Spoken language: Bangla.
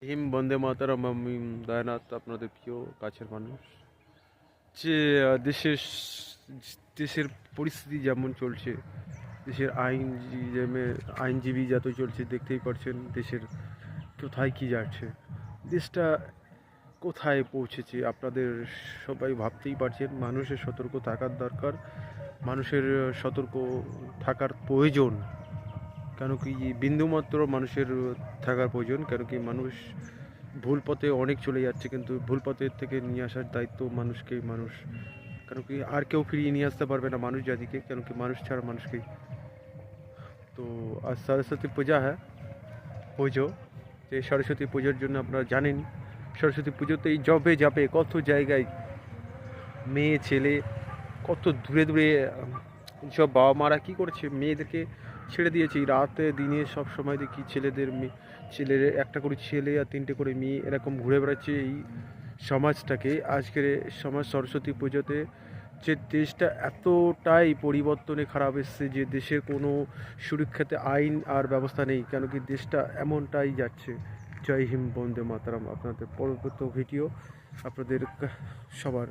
হিম বন্দে মাতারাম, আমি দয়ানাথ, আপনাদের প্রিয় কাছের মানুষ। যে দেশের দেশের পরিস্থিতি যেমন চলছে, দেশের আইনজীবী যত চলছে, দেখতেই পাচ্ছেন দেশের কোথায় কি যাচ্ছে, দেশটা কোথায় পৌঁছেছে। আপনাদের সবাই ভাবতেই পারছেন, মানুষের সতর্ক থাকার দরকার, মানুষের সতর্ক থাকার প্রয়োজন। কেন কি বিন্দুমাত্র মানুষের থাকার প্রয়োজন, কেন কি মানুষ ভুল পথে অনেক চলে যাচ্ছে, কিন্তু ভুল পথের থেকে নিয়ে আসার দায়িত্ব মানুষ। কেন কি আর কেউ ফিরিয়ে নিয়ে আসতে পারবে না মানুষ জাতিকে, কেন কি মানুষ ছাড়া মানুষকে। তো আজ সরস্বতী পূজা হ্যাঁ, পুজো। যে সরস্বতী পুজোর জন্য আপনারা জানেন, সরস্বতী পুজোতেই জবে যাবে কত জায়গায় মেয়ে ছেলে, কত দূরে দূরে সব বাবা মারা কী করেছে, মেয়েদেরকে ছেড়ে দিয়েছে। এই রাতে দিনে সব সময় দেখি ছেলের একটা করে ছেলে আর তিনটে করে মেয়ে এরকম ঘুরে বেড়াচ্ছে। এই সমাজটাকে, আজকের সমাজ সরস্বতী পুজোতে যে দেশটা এতটাই পরিবর্তনে খারাপ এসছে, যে দেশের কোনো সুরক্ষাতে আইন আর ব্যবস্থা নেই, কেন কি দেশটা এমনটাই যাচ্ছে। জয় হিন্দ, বন্দে মাতারাম। আপনাদের পরবর্তী ভিডিও আপনাদের সবার